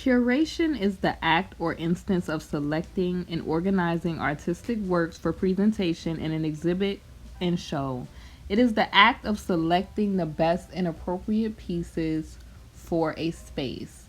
Curation is the act or instance of selecting and organizing artistic works for presentation in an exhibit and show. It is the act of selecting the best and appropriate pieces for a space.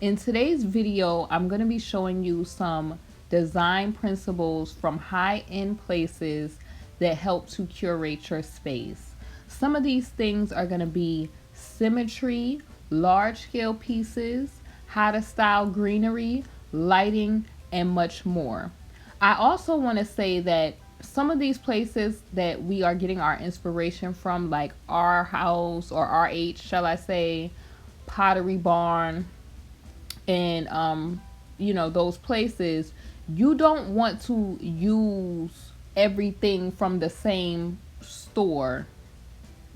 In today's video, I'm going to be showing you some design principles from high-end places that help to curate your space. Some of these things are going to be symmetry, large-scale pieces, how to style greenery, lighting, and much more. I also want to say that some of these places that we are getting our inspiration from, like our house or RH, shall I say, Pottery Barn, and those places, you don't want to use everything from the same store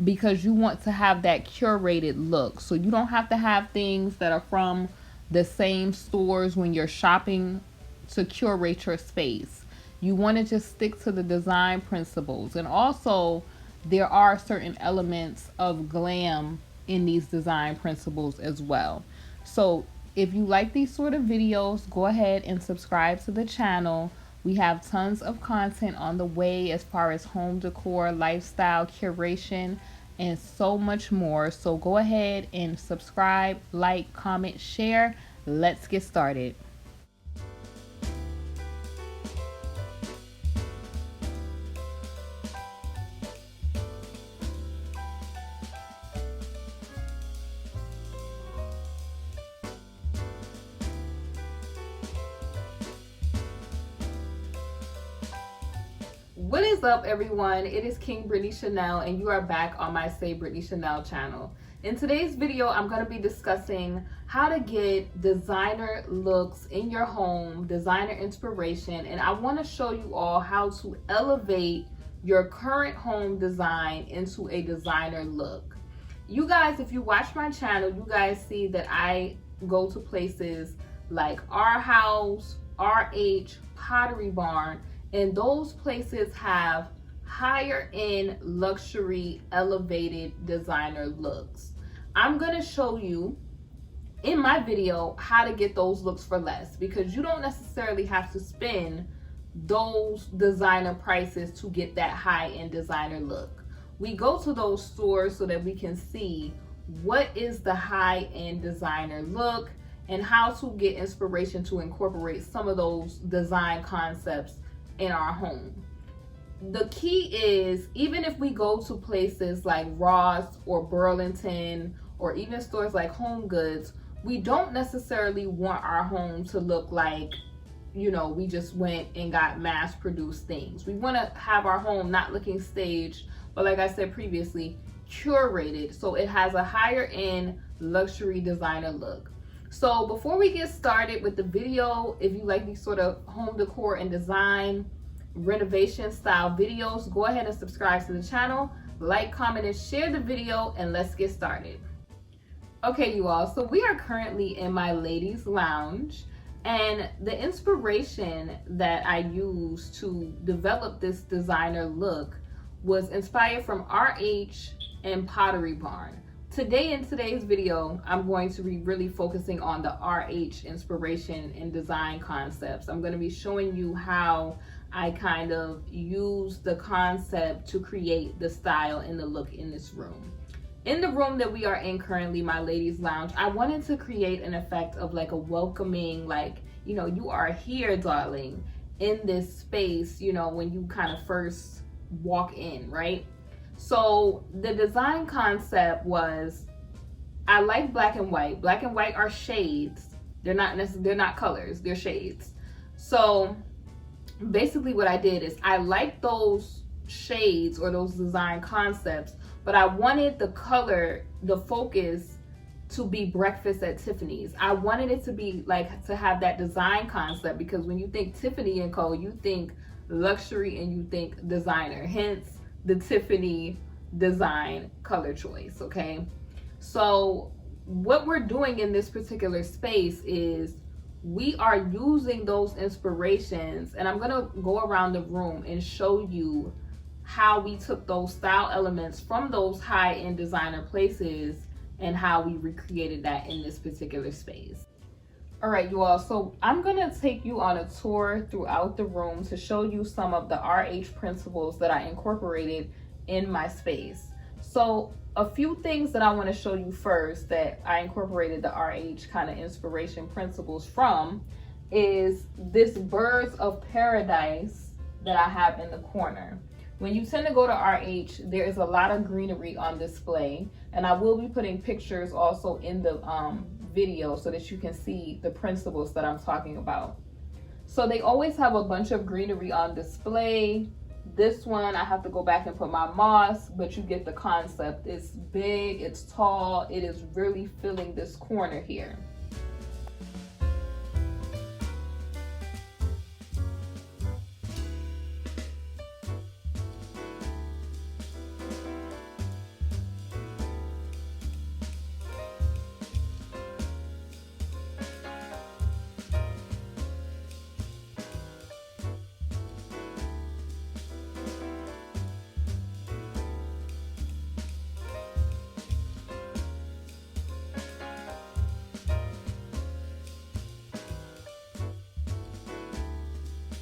because you want to have that curated look. So you don't have to have things that are from the same stores when you're shopping to curate your space. You want to just stick to the design principles. And also, there are certain elements of glam in these design principles as well. So if you like these sort of videos, go ahead and subscribe to the channel. We have tons of content on the way as far as home decor, lifestyle, curation, and so much more. So go ahead and subscribe, like, comment, share. Let's get started. What is up, everyone? It is KingBritneyChanel, and you are back on my SaeBritneyChanel channel. In today's video, I'm going to be discussing how to get designer looks in your home, designer inspiration, and I want to show you all how to elevate your current home design into a designer look. You guys, if you watch my channel, you guys see that I go to places like Our House, RH, Pottery Barn, and those places have higher end luxury elevated designer looks. I'm going to show you in my video how to get those looks for less, because you don't necessarily have to spend those designer prices to get that high end designer look. We go to those stores so that we can see what is the high end designer look and how to get inspiration to incorporate some of those design concepts in our home. The key is, even if we go to places like Ross or Burlington or even stores like Home Goods, we don't necessarily want our home to look like, we just went and got mass produced things. We want to have our home not looking staged, but like I said previously, curated, so it has a higher end luxury designer look. So before we get started with the video, if you like these sort of home decor and design renovation style videos, go ahead and subscribe to the channel, like, comment, and share the video, and let's get started. Okay, you all, so we are currently in my ladies lounge, and the inspiration that I used to develop this designer look was inspired from RH and Pottery Barn. Today, in today's video, I'm going to be really focusing on the RH inspiration and design concepts. I'm going to be showing you how I kind of use the concept to create the style and the look in this room. In the room that we are in currently, my ladies lounge, I wanted to create an effect of like a welcoming, like, you are here, darling, in this space, when you kind of first walk in, right? So the design concept was, I like black and white. Black and white are shades. They're not colors, they're shades. So basically what I did is I like those shades or those design concepts, but I wanted the color, the focus, to be breakfast at Tiffany's. I wanted it to be like, to have that design concept, because when you think Tiffany & Co., you think luxury and you think designer, hence the Tiffany design color choice. Okay, so what we're doing in this particular space is we are using those inspirations, and I'm gonna go around the room and show you how we took those style elements from those high-end designer places and how we recreated that in this particular space. All right, you all, so I'm gonna take you on a tour throughout the room to show you some of the RH principles that I incorporated in my space. So a few things that I want to show you first that I incorporated the RH kind of inspiration principles from is this birds of paradise that I have in the corner. When you tend to go to RH, there is a lot of greenery on display, and I will be putting pictures also in the video so that you can see the principles that I'm talking about. So they always have a bunch of greenery on display. This one, I have to go back and put my moss, but you get the concept. It's big, it's tall, it is really filling this corner here.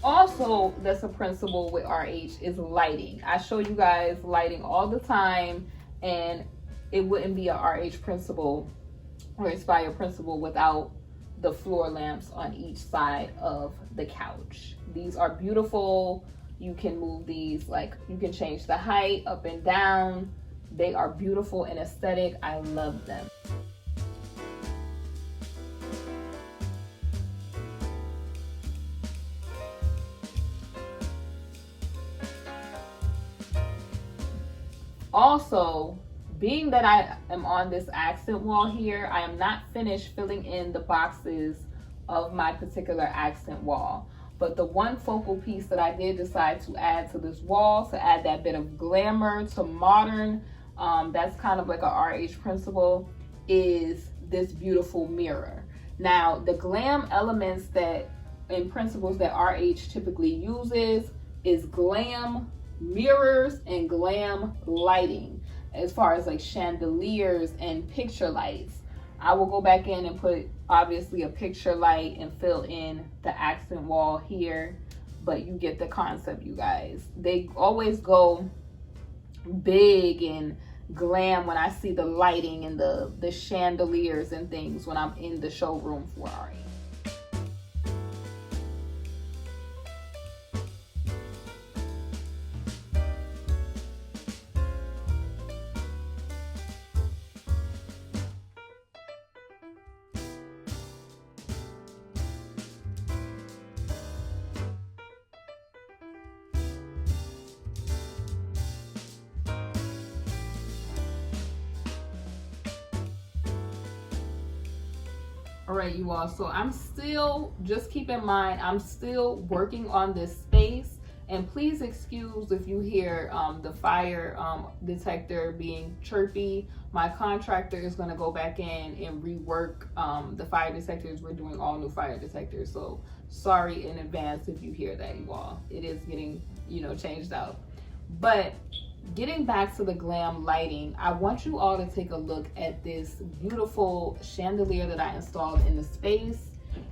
Also, that's a principle with RH is lighting. I show you guys lighting all the time, and it wouldn't be a RH principle or inspired principle without the floor lamps on each side of the couch. These are beautiful. You can move these, like you can change the height up and down. They are beautiful and aesthetic. I love them. Also, being that I am on this accent wall here, I am not finished filling in the boxes of my particular accent wall. But the one focal piece that I did decide to add to this wall, to add that bit of glamour to modern, that's kind of like a RH principle, is this beautiful mirror. Now, the glam elements that in principles that RH typically uses is glam mirrors and glam lighting, as far as like chandeliers and picture lights. I will go back in and put obviously a picture light and fill in the accent wall here, but you get the concept, you guys. They always go big and glam when I see the lighting and the chandeliers and things when I'm in the showroom for RH. All right, you all, so I'm still, just keep in mind, I'm still working on this space, and please excuse if you hear the fire detector being chirpy. My contractor is going to go back in and rework the fire detectors. We're doing all new fire detectors, so sorry in advance if you hear that, you all. It is getting, changed out. But getting back to the glam lighting, I want you all to take a look at this beautiful chandelier that I installed in the space.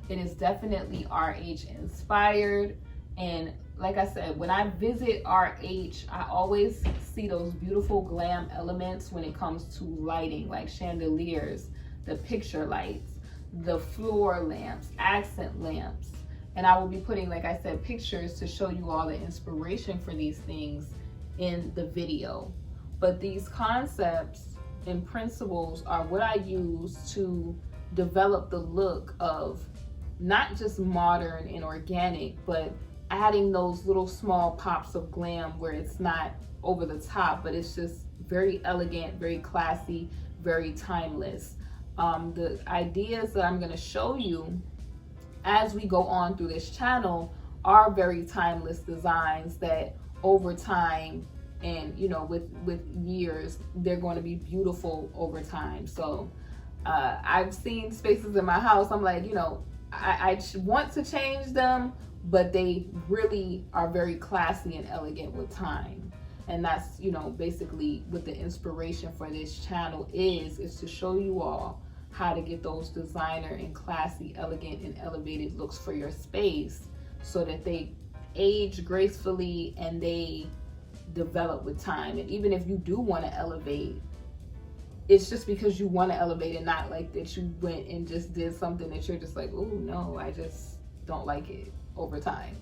It is definitely RH inspired, and like I said, when I visit RH, I always see those beautiful glam elements when it comes to lighting, like chandeliers, the picture lights, the floor lamps, accent lamps, and I will be putting, like I said, pictures to show you all the inspiration for these things in the video. But these concepts and principles are what I use to develop the look of not just modern and organic, but adding those little small pops of glam where it's not over the top, but it's just very elegant, very classy, very timeless. The ideas that I'm going to show you as we go on through this channel are very timeless designs that over time and with years, they're going to be beautiful over time. So I've seen spaces in my house, I'm like, I want to change them, but they really are very classy and elegant with time. And that's basically what the inspiration for this channel is to show you all how to get those designer and classy, elegant, and elevated looks for your space so that they age gracefully and they develop with time. And even if you do want to elevate, it's just because you want to elevate and not like that you went and just did something that you're just like, oh no, I just don't like it over time.